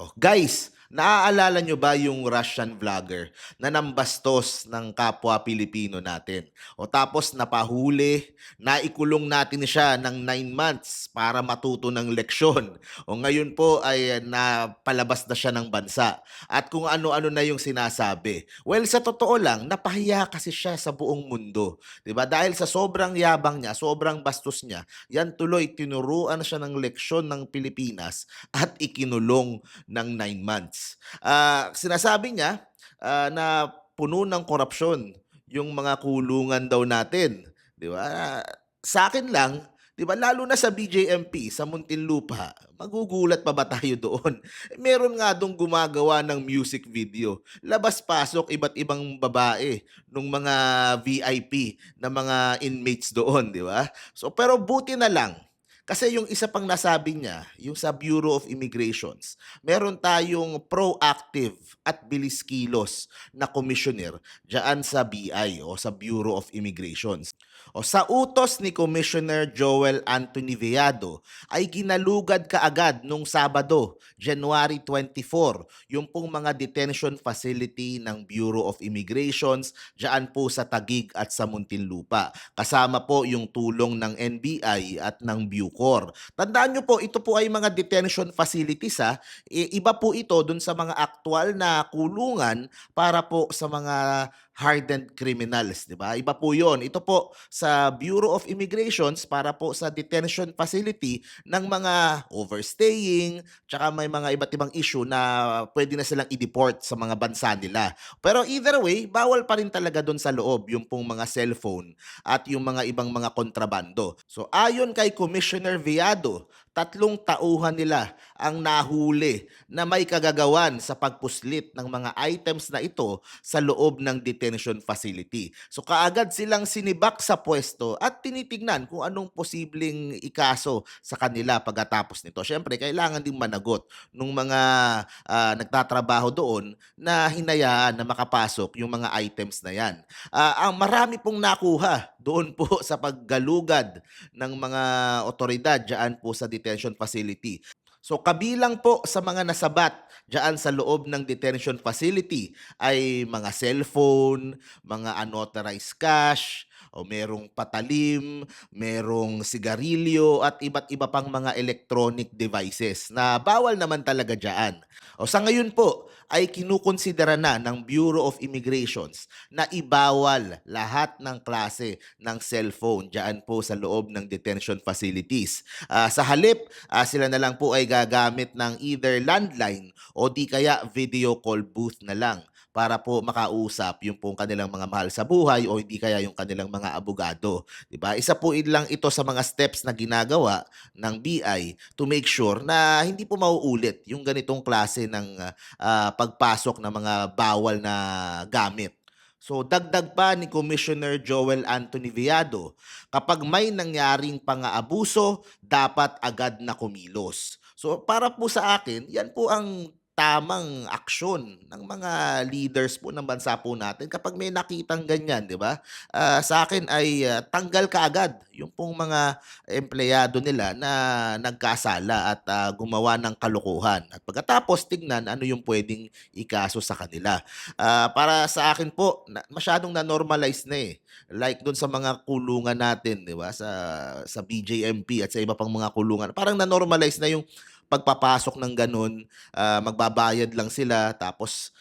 Oh, guys, naaalala nyo ba yung Russian vlogger na nambastos ng kapwa Pilipino natin? O tapos napahuli, naikulong natin siya ng 9 months para matuto ng leksyon. O ngayon po ay napalabas na siya ng bansa. At kung ano-ano na yung sinasabi. Well, sa totoo lang, napahiya kasi siya sa buong mundo. 'Di ba? Dahil sa sobrang yabang niya, sobrang bastos niya, yan tuloy tinuruan siya ng leksyon ng Pilipinas at ikinulong ng 9 months. Sinasabi niya na puno ng korupsyon yung mga kulungan daw natin, 'di ba? Sa akin lang, 'di ba, lalo na sa BJMP sa Muntinlupa, magugulat pa ba tayo doon? Meron nga dong gumagawa ng music video. Labas-pasok iba't ibang babae nung mga VIP na mga inmates doon, 'di ba? So pero buti na lang kasi yung isa pang nasabi niya, yung sa Bureau of Immigrations, meron tayong proactive at bilis kilos na commissioner diyan sa BI o sa Bureau of Immigrations. O sa utos ni Commissioner Joel Anthony Viado ay ginalugad kaagad nung Sabado, January 24, yung pong mga detention facility ng Bureau of Immigrations diyan po sa Taguig at sa Muntinlupa. Kasama po yung tulong ng NBI at ng Bucor. Tandaan nyo po, ito po ay mga detention facilities ha. Iba po ito dun sa mga aktual na kulungan para po sa mga hardened criminals, di ba? Iba po 'yon. Ito po sa Bureau of Immigrations para po sa detention facility ng mga overstaying, tsaka may mga iba't ibang issue na pwede na silang i-deport sa mga bansa nila. Pero either way, bawal pa rin talaga doon sa loob yung pong mga cellphone at yung mga ibang mga kontrabando. So ayon kay Commissioner Viado, 3 tauhan nila ang nahuli na may kagagawan sa pagpuslit ng mga items na ito sa loob ng detention facility. So kaagad silang sinibak sa pwesto at tinitignan kung anong posibleng ikaso sa kanila pagkatapos nito. Siyempre, kailangan din managot ng mga nagtatrabaho doon na hinayaan na makapasok yung mga items na yan. Ang marami pong nakuha doon po sa paggalugad ng mga otoridad diyan po sa detention facility. So kabilang po sa mga nasabat diyan sa loob ng detention facility ay mga cellphone, mga unauthorized cash, o merong patalim, merong sigarilyo at iba't iba pang mga electronic devices na bawal naman talaga diyan. O sa ngayon po ay kinukonsidera na ng Bureau of Immigrations na ibawal lahat ng klase ng cellphone diyan po sa loob ng detention facilities. Sa halip, sila na lang po ay gagamit ng either landline o di kaya video call booth na lang para po makausap yung pong kanilang mga mahal sa buhay o hindi kaya yung kanilang mga abogado, 'di ba? Isa po lang ito sa mga steps na ginagawa ng BI to make sure na hindi po mauulit yung ganitong klase ng pagpasok ng mga bawal na gamit. So dagdag pa ni Commissioner Joel Anthony Viado, kapag may nangyaring pang-aabuso, dapat agad na kumilos. So para po sa akin, yan po ang tamang aksyon ng mga leaders po ng bansa po natin kapag may nakitang ganyan, 'di ba? Sa akin ay tanggal kaagad yung pong mga empleyado nila na nagkasala at gumawa ng kalokohan. At pagkatapos tignan ano yung pwedeng ikaso sa kanila. Para sa akin po, masyadong na-normalize na eh. Like doon sa mga kulungan natin, 'di ba? Sa BJMP at sa iba pang mga kulungan. Parang na-normalize na yung pagpapasok ng gano'n, magbabayad lang sila tapos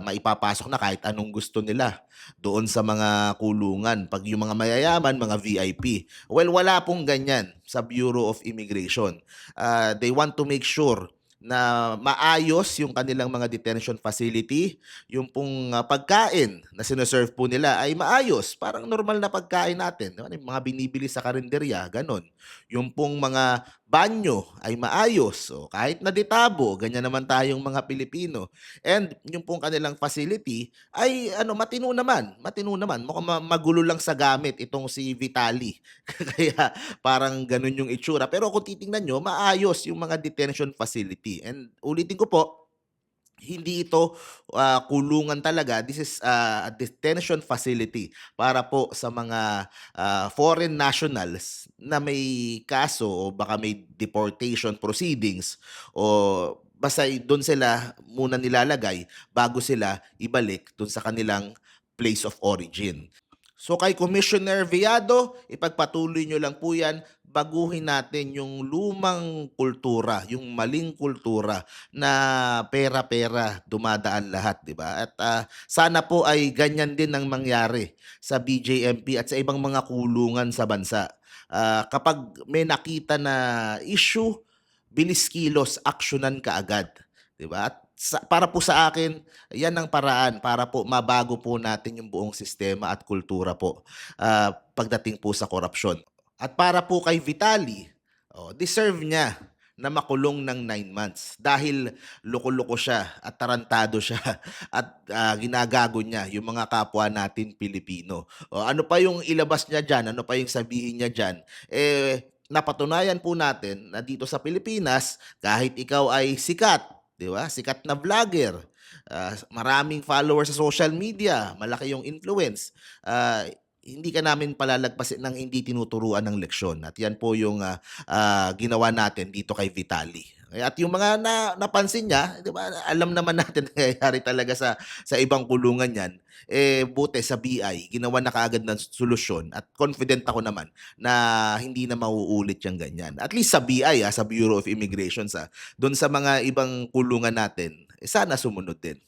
maipapasok na kahit anong gusto nila doon sa mga kulungan. 'Pag yung mga mayayaman, mga VIP. Well, wala pong ganyan sa Bureau of Immigration. They want to make sure na maayos yung kanilang mga detention facility, yung pong pagkain na sino-serve po nila ay maayos, parang normal na pagkain natin, 'di ba, yung mga binibili sa karenderya, gano'n. Yung pong mga banyo ay maayos, o kahit na detabo, ganyan naman tayong mga Pilipino. And yung pong kanilang facility ay ano, matino naman. Mukhang magulo lang sa gamit itong si Vitali. Kaya parang gano'n yung itsura. Pero kung titingnan niyo, maayos yung mga detention facility. And ulitin ko po, hindi ito kulungan talaga. This is a detention facility para po sa mga foreign nationals na may kaso o baka may deportation proceedings o basta do'n sila muna nilalagay bago sila ibalik do'n sa kanilang place of origin. So kay Commissioner Viado, ipagpatuloy nyo lang po yan, baguhin natin yung lumang kultura, yung maling kultura na pera-pera dumadaan lahat, di ba? At sana po ay ganyan din ang mangyari sa BJMP at sa ibang mga kulungan sa bansa. Kapag may nakita na issue, bilis kilos, aksyonan kaagad, di ba? At para po sa akin, yan ang paraan para po mabago po natin yung buong sistema at kultura po pagdating po sa korupsyon. At para po kay Vitali, deserve niya na makulong ng 9 months dahil loko-loko siya at tarantado siya at ginagago niya yung mga kapwa natin Pilipino. Ano pa yung ilabas niya dyan, ano pa yung sabihin niya dyan, napatunayan po natin na dito sa Pilipinas, kahit ikaw ay sikat, 'di ba? Sikat na vlogger, maraming followers sa social media, malaki yung influence. Hindi ka namin palalagpasin ng hindi tinuturuan ng leksyon. At yan po yung ginawa natin dito kay Vitali. At yung mga napansin niya, 'di ba? Alam naman natin nangyayari talaga sa ibang kulungan 'yan. Buti sa BI, ginawa na kaagad ng solusyon at confident ako naman na hindi na mauulit yung ganyan. At least sa BI, sa Bureau of Immigration, doon sa mga ibang kulungan natin, sana sumunod din.